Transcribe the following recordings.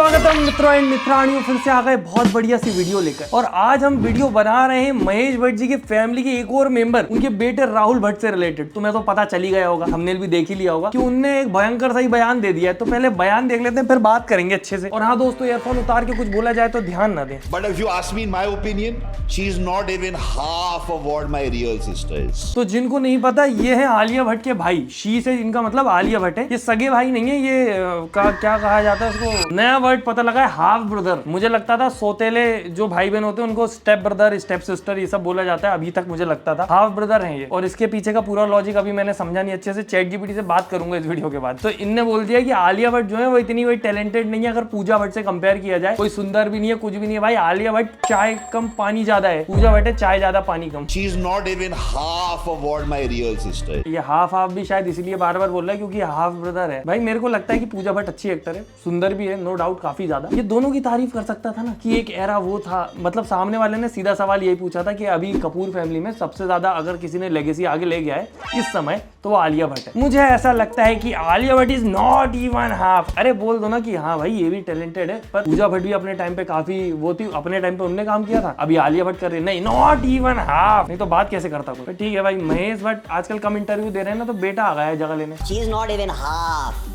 स्वागतम मित्रों एंड मित्राणियों, फिर से आ गए बहुत बढ़िया सी वीडियो लेकर। और आज हम वीडियो बना रहे हैं महेश भट्ट जी की फैमिली के एक और मेंबर, उनके बेटे राहुल भट्ट से रिलेटेड। तुम्हें तो पता चल ही गया होगा, हमने भी देख ही लिया होगा कि उनने एक भयंकर सा ही बयान दे दिया है। तो पहले बयान देख लेते हैं, फिर बात करेंगे अच्छे से। और हाँ दोस्तों, ईयरफोन उतार के कुछ बोला जाए तो ध्यान ना दें। But if you ask me in my opinion, she is not even half of what my real sister is. तो जिनको नहीं पता, ये है आलिया भट्ट के भाई। शी से इनका मतलब आलिया भट्ट है। ये सगे भाई नहीं है, ये क्या कहा जाता है उसको, नया वर्ड पता लगा है, हाफ ब्रदर। मुझे लगता था सौतेले जो भाई बहन होते हैं उनको स्टेप ब्रदर, स्टेप सिस्टर ये सब बोला जाता है। अभी तक मुझे लगता था हाफ ब्रदर है ये। और इसके पीछे का पूरा लॉजिक अभी मैंने समझा नहीं अच्छे से। चैट जीपीटी से बात करूंगा इस वीडियो के बाद। तो इनने बोल दिया कि आलिया भट्ट जो है वो इतनी कोई टैलेंटेड नहीं है। अगर पूजा भट्ट से कंपेयर किया जाए, कोई सुंदर भी नहीं है, कुछ भी नहीं है भाई। आलिया भट्ट चाय कम पानी ज्यादा है, पूजा भट्ट है चाय ज्यादा पानी कम। She is not even half of what my real sister is. ये हाफ हाफ भी शायद इसलिए बार बार बोल रहा है क्योंकि हाफ ब्रदर है। भाई मेरे को लगता है कि पूजा भट्ट अच्छी एक्टर है, सुंदर भी है, नो डाउट काफी ज्यादा। ये दोनों की तारीफ कर सकता था ना कि एक एरा वो था। मतलब सामने वाले ने सीधा सवाल यही पूछा था कि अभी कपूर फैमिली में सबसे ज्यादा अगर किसी ने लेगेसी आगे ले गया है इस समय तो वो आलिया भट्ट है। मुझे ऐसा लगता है कि Alia Bhatt is not even half. अरे बोल दो ना कि हाँ भाई ये भी टैलेंटेड है, पर पूजा भट्ट भी अपने टाइम पे काफी वो थी, अपने टाइम पे उन्होंने काम किया था। अभी आलिया भट्ट कर रही है, नहीं नॉट इवन हाफ। नहीं तो बात कैसे करता कोई। ठीक है भाई, महेश भट्ट आजकल कम इंटरव्यू दे रहे हैं ना, तो बेटा आ गया है जगह लेने। She is not even half.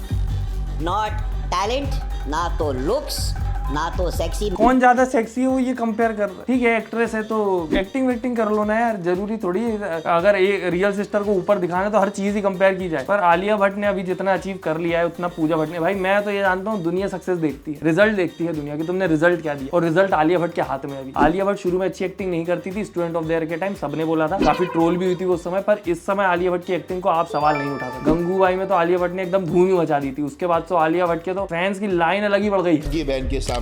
Not talent, ना तो looks, ना तो सेक्सी। कौन ज्यादा सेक्सी है वो ये कंपेयर कर रहा है। ठीक है एक्ट्रेस है तो एक्टिंग वेक्टिंग कर लो ना यार, जरूरी थोड़ी है। अगर एक रियल सिस्टर को ऊपर दिखाना तो हर चीज ही कंपेयर की जाए। पर आलिया भट्ट ने अभी जितना अचीव कर लिया है उतना पूजा भट्ट ने। भाई मैं तो ये जानता हूँ दुनिया सक्सेस देखती है, रिजल्ट देखती है दुनिया की, तुमने रिजल्ट क्या दिया। और रिजल्ट आलिया भट्ट के हाथ में अभी। आलिया भट्ट शुरू में अच्छी एक्टिंग नहीं करती थी, स्टूडेंट ऑफ द ईयर के टाइम सबने बोला था, काफी ट्रोल भी हुई थी उस समय। पर इस समय आलिया भट्ट की एक्टिंग को आप सवाल नहीं उठा सकते। गंगूबाई में तो आलिया भट्ट ने एकदम धूम ही मचा दी थी। उसके बाद तो आलिया भट्ट के तो फैंस की लाइन अलग ही बढ़ गई। ये बहन के सामने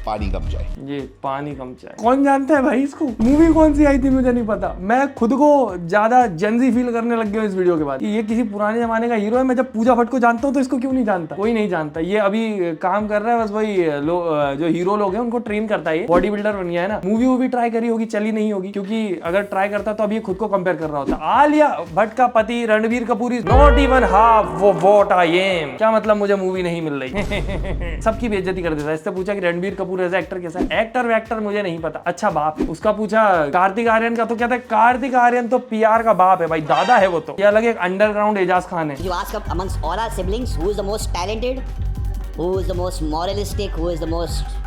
पानी कम जाए। ये पानी कम चाय, कौन जानता है भाई इसको। मूवी कौन सी आई थी मुझे नहीं पता। मैं खुद को ज्यादा जेंजी फील करने लग गया इस वीडियो के बाद कि ये किसी पुराने जमाने का हीरो है। मैं जब पूजा भट्ट को जानता हूँ तो इसको क्यों नहीं जानता, कोई नहीं जानता। ये अभी काम कर रहा है बस वही जो हीरो लोग हैं उनको ट्रेन करता है। बॉडी बिल्डर बन गया है ना। मूवी ट्राई करी होगी, चली नहीं होगी, क्योंकि अगर ट्राई करता तो अभी खुद को कंपेयर कर रहा होता। आलिया भट्ट का पति Ranbir Kapoor is not even half वो व्हाट आई एम। क्या मतलब मुझे मूवी नहीं मिल रही। सबकी बेइज्जती कर देता है। इससे पूछा कि रणबीर कपूर एज एक्टर कैसा है। एक्टर वैक्टर मुझे नहीं पता। अच्छा बाप है उसका। पूछा कार्तिक आर्यन का तो कहता है कार्तिक आर्यन तो पीआर का बाप है भाई, दादा है वो तो। ये अलग एक अंडरग्राउंड एजाज खान है। You ask amongst all our siblings who is the most talented, who is the most moralistic, who is the most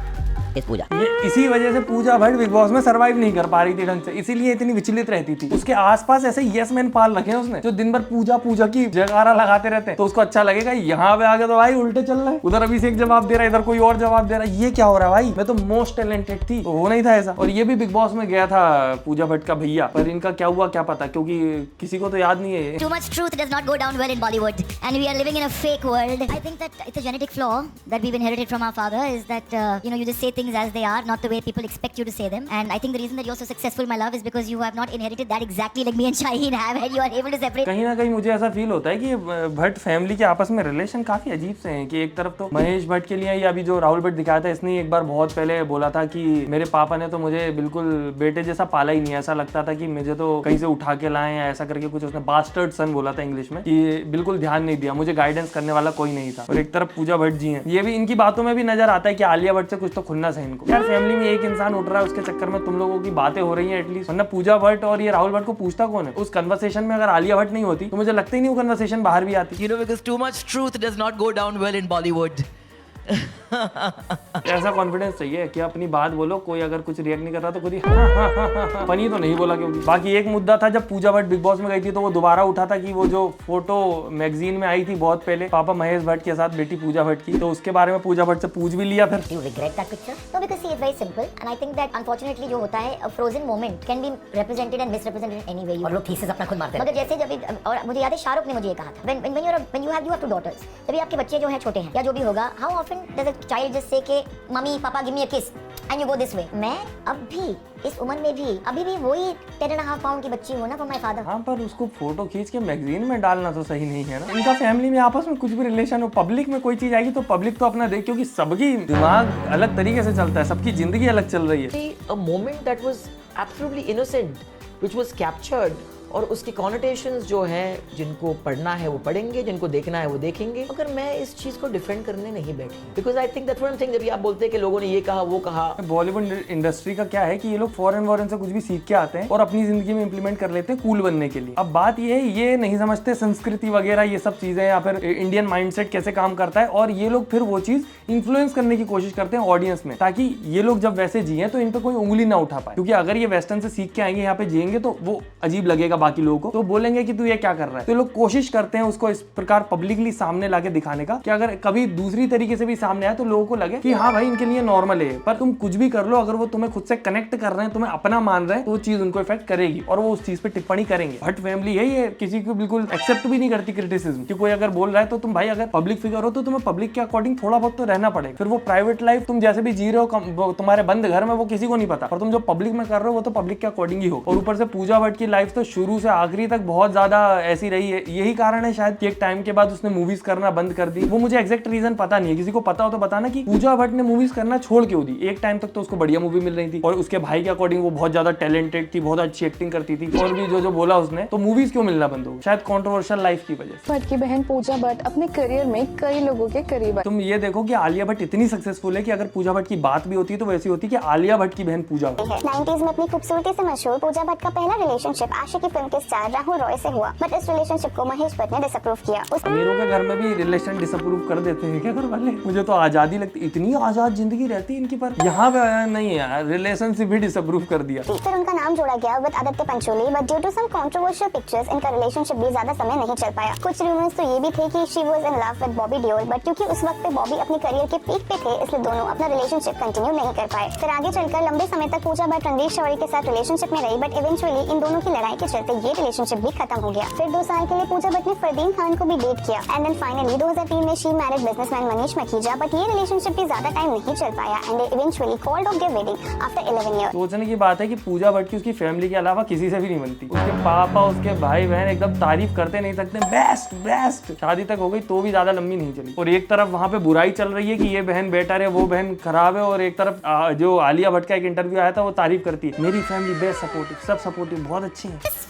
is पूजा। ये इसी वजह से पूजा भट्ट बिग बॉस में सरवाइव नहीं कर पा रही थी ढंग से, इसीलिए इतनी विचलित रहती थी। उसके आसपास ऐसे यस मैन पाल रखे हैं उसने जो दिन भर पूजा की जयकारा लगाते रहते हैं। तो उसको अच्छा लगेगा। यहाँ पे आगे तो भाई उल्टे चल रहा है, उधर अभिषेक जवाब दे रहा है, इधर कोई और जवाब दे रहा है। ये क्या हो रहा है भाई, मैं तो मोस्ट टैलेंटेड थी तो होना ही था ऐसा। और ये भी बिग बॉस में गया था पूजा भट्ट का भैया, पर इनका क्या हुआ क्या पता, क्योंकि किसी को तो याद नहीं है। Too much truth does not go down well in Bollywood, and we are living in a fake world. I think that it's a genetic flaw that we've inherited from our father, is that you just say things as they are, not the way people expect you to say them. And I think the reason that you're so successful, my love, is because you have not inherited that exactly like me and Shaheen have, and you are able to separate. कहीं ना कहीं मुझे ऐसा feel होता है कि Bhatt family के आपस में रिलेशन काफी अजीब से हैं। कि एक तरफ तो महेश भट्ट के लिए, या अभी जो राहुल भट्ट दिखाया था, इसने एक बार बहुत पहले बोला था कि मेरे पापा ने तो मुझे बिल्कुल बेटे जैसा पाला ही नहीं है। ऐसा लगता था कि मुझे तो कहीं से उठा के लाए या ऐसा करके कुछ। उसने बास्टर्ड सन बोला था इंग्लिश में, कि बिल्कुल ध्यान नहीं दिया, मुझे गाइडेंस करने वाला कोई नहीं था। और एक तरफ पूजा भट्ट जी हैं, ये भी इनकी बातों में भी नजर आता है कि आलिया भट्ट से कुछ तो खुन्नस है इनको। यार फैमिली में एक इंसान उठ रहा है, उसके चक्कर में तुम लोगों की बातें हो रही हैं एटलीस्ट। वरना पूजा भट्ट और ये राहुल भट्ट को पूछता कौन है उस कन्वर्सेशन में। अगर आलिया भट्ट नहीं होती तो मुझे लगता ही नहीं वो कन्वर्सेशन बाहर भी आती। You know, because too much truth does not go down well in Bollywood. ऐसा कॉन्फिडेंस चाहिए कि अपनी बात बोलो, कोई अगर कुछ रिएक्ट नहीं कर रहा तो खुद ही फनी तो नहीं बोला। क्योंकि बाकी एक मुद्दा था जब पूजा भट्ट बिग बॉस में गई थी तो वो दोबारा उठा था कि वो जो फोटो मैगजीन में आई थी बहुत पहले पापा महेश भट्ट के साथ बेटी पूजा भट्ट की, तो उसके बारे में पूजा भट्ट से पूछ भी लिया फिर। You regret that picture? No, because see, it's very simple, and I think that unfortunately जो होता है, a frozen moment can be represented and misrepresented in any way. और लोग thesis अपना खुद मारते हैं। मगर जैसे जब, और मुझे याद है शाहरुख ने मुझे ये कहा था, when you have two daughters, जब आपके बच्चे जो हैं छोटे हैं या जो भी होगा, how often does a child just say कि mummy papa give me a kiss and you go this way? मैं अब भी इस उम्र में भी अभी भी वही 10.5 पाउंड की बच्ची हूँ ना for my father। हाँ, पर उसको फोटो खींच के मैगजीन में डालना तो सही नहीं है ना। इनका फैमिली में आपस में कुछ भी रिलेशन हो, पब्लिक में कोई चीज आएगी तो पब्लिक तो अपना देख, क्योंकि सबकी दिमाग अलग तरीके से चलता है, सबकी जिंदगी अलग चल रही है। A moment that was absolutely innocent, which was captured और उसकी कॉनोटेशंस जो है, जिनको पढ़ना है वो पढ़ेंगे, जिनको देखना है वो देखेंगे, मगर मैं इस चीज को डिफेंड करने नहीं बैठी, because I think that one thing, जब आप बोलते हैं कि लोगों ने ये कहा वो कहा। बॉलीवुड इंडस्ट्री का क्या है कि ये लोग फॉरेन से कुछ भी सीख के आते हैं और अपनी जिंदगी में इंप्लीमेंट कर लेते हैं कूल बनने के लिए। अब बात ये है, ये नहीं समझते संस्कृति वगैरह ये सब चीजें, या फिर इंडियन माइंडसेट कैसे काम करता है, और ये लोग फिर वो चीज इन्फ्लुएंस करने की कोशिश करते हैं ऑडियंस में, ताकि ये लोग जब वैसे जिए तो इन पे कोई उंगली ना उठा पाए। क्योंकि अगर ये वेस्टर्न से सीख के आएंगे यहाँ पे जिएंगे तो वो अजीब लगेगा बाकी लोगों को, तो बोलेंगे कि तू ये क्या कर रहा है। तो लोग कोशिश करते हैं उसको इस प्रकार पब्लिकली सामने लाके दिखाने का कि अगर कभी दूसरी तरीके से भी सामने आए तो लोगों को लगे कि हाँ भाई इनके लिए नॉर्मल है। पर तुम कुछ भी कर लो, अगर वो तुम्हें खुद से कनेक्ट कर रहे हैं, तुम्हें अपना मान रहे हैं, तो वो चीज उनको इफेक्ट करेगी और वो उस चीज पे टिप्पणी करेंगे। भट्ट फैमिली है ये, किसी को बिल्कुल एक्सेप्ट भी नहीं करती क्रिटिसिज्म कि कोई अगर बोल रहा है तो तुम भाई अगर पब्लिक फिगर हो तो तुम्हें पब्लिक के अकॉर्डिंग थोड़ा बहुत तो रहना पड़ेगा। फिर वो प्राइवेट लाइफ तुम जैसे भी जी रहे हो तुम्हारे बंद घर में, वो किसी को नहीं पता, और तुम जो पब्लिक में कर रहे हो वो तो पब्लिक के अकॉर्डिंग ही हो। और ऊपर से पूजा भट्ट की लाइफ तो शुरू से आखिरी तक बहुत ज्यादा ऐसी रही है। यही कारण है शायद कि एक टाइम के बाद उसने मूवीज करना बंद कर दी। वो मुझे एग्जैक्ट रीजन पता नहीं है, किसी को पता हो तो बताना कि पूजा भट्ट ने मूवीज करना छोड़ क्यों दी। एक टाइम तक तो उसको बढ़िया मूवी मिल रही थी और उसके भाई के अकॉर्डिंग वो बहुत ज्यादा टैलेंटेड थी, बहुत अच्छी एक्टिंग करती थी, और भी जो बोला उसने, तो मूवीज क्यों मिलना बंद हो, शायद कंट्रोवर्शियल लाइफ की वजह से। भट्ट की बहन पूजा भट्ट अपने करियर में कई लोगों के करीब है। तुम ये देखो कि आलिया भट्ट इतनी सक्सेसफुल है कि अगर पूजा भट्ट की बात भी होती है तो वैसी होती है कि आलिया भट्ट की बहन पूजा हो। 90s में अपनी खूबसूरती से मशहूर पूजा भट्ट का पहला रिलेशनशिप आशिकी फिल्म के स्टार राहुल रॉय से हुआ, बट इस रिलेशनशिप को महेश भट्ट ने डिसअप्रूव किया। अमीरों के घर में भी रिलेशन डिसअप्रूव कर देते हैं क्या घर वाले? मुझे तो आजादी लगती, इतनी आजाद जिंदगी रहती है इनकी, पर यहाँ पे नहीं है, रिलेशनशिप भी डिसअप्रूव कर दिया। फिर उनका नाम जोड़ा गया with Aditya Pancholi, but due to some controversial pictures इनका रिलेशनशिप भी ज्यादा समय नहीं चल पाया। कुछ रूमर्स तो ये भी थे कि she was in love with Bobby Deol, but क्योंकि उस वक्त पे बॉबी अपने करियर के पीक पे थे, इसलिए दोनों अपना रिलेशनशिप कंटिन्यू नहीं कर पाए। फिर आगे चलकर लंबे समय तक पूजा भट्ट रणवीर शौरी के साथ रिलेशनशिप में रही, बट इवेंचुअली इन दोनों की लड़ाई के चलते ये रिलेशनशिप भी खत्म हो गया। फिर 2 साल के लिए पूजा भट्ट ने फरदीन खान को भी डेट किया, एंड देन फाइनली 2003 में she married businessman Manish Makhija, but ये रिलेशनशिप भी ज्यादा टाइम नहीं चल पाया and they eventually called of their wedding after 11 years. सोचने की बात है कि पूजा भट्ट की उसकी फैमिली के अलावा किसी से भी नहीं बनती। उसके पापा, उसके भाई बहन एकदम तारीफ करते नहीं सकते, बेस्ट बेस्ट। शादी तक हो गई तो भी ज्यादा लंबी नहीं चली, और एक तरफ वहाँ पे बुराई चल रही है कि ये बहन बेटर है, वो बहन खराब है, और एक तरफ जो आलिया भट्ट का एक इंटरव्यू आया था वो तारीफ करती है, मेरी फैमिली बेस्ट सपोर्टिव, सब सपोर्टिव, बहुत अच्छी है।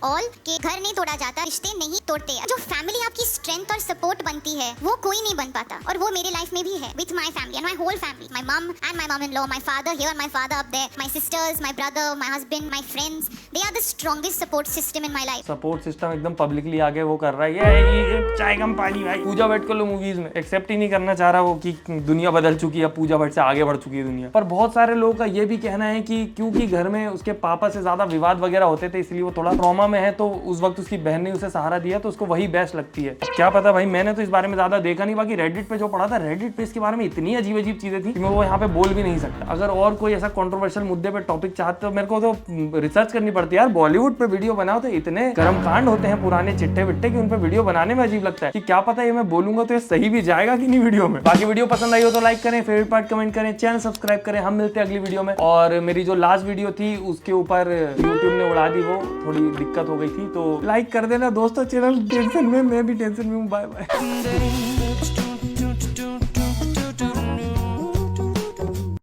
ऑल के घर नहीं तोड़ा जाता, रिश्ते नहीं तोड़ते। जो फैमिली आपकी स्ट्रेंथ और सपोर्ट बनती है वो कोई नहीं बन पाता, और वो मेरे लाइफ में भी है with my family and my whole family, my mum and my mum in law, my father here, my father up there, my sisters, my brother, my husband, my friends, they are the strongest support system in my life. Support system एकदम publicly आगे वो कर रहा है, ये चाय कम पानी भाई। पूजा भट्ट को लो मूवीज में एक्सेप्ट ही नहीं करना चाह रहा वो कि दुनिया बदल चुकी है, पूजा भट्ट से आगे बढ़ चुकी है दुनिया। पर बहुत सारे लोगों का ये भी कहना है कि क्योंकि घर में उसके पापा से ज्यादा विवाद वगैरह होते थे, इसलिए वो थोड़ा ट्रॉमा में है, तो उस वक्त उसकी बहन ने उसे सहारा दिया तो उसको वही बेस्ट लगती है। क्या पता भाई, मैंने तो इस बारे में ज्यादा देखा नहीं, बाकी रेडिट पे जो पढ़ा था, रेडिट पे इसके बारे में इतनी अजीब अजीब चीजें थी कि मैं वो यहाँ पे बोल भी नहीं सकता। अगर और कोई ऐसा कंट्रोवर्शियल मुद्दे पे टॉपिक चाहते हो, मेरे को तो रिसर्च करनी पड़ती है यार। बॉलीवुड पे वीडियो बनाओ तो इतने कर्मकांड होते हैं पुराने चिट्ठे विट्टे कि उन पे वीडियो बनाने में अजीब लगता है कि क्या पता ये मैं बोलूंगा तो ये सही भी जाएगा कि नहीं वीडियो में। बाकी वीडियो पसंद आई हो तो लाइक करें, फेवरेट पार्ट कमेंट करें, चैनल सब्सक्राइब करें। हम मिलते हैं अगली वीडियो में। और मेरी जो लास्ट वीडियो थी उसके ऊपर यूट्यूब ने उड़ा दी, वो थोड़ी दिक्कत हो गई थी, तो लाइक कर देना दोस्तों। चैनल टेंशन में, मैं भी टेंशन में हूँ। Bye bye.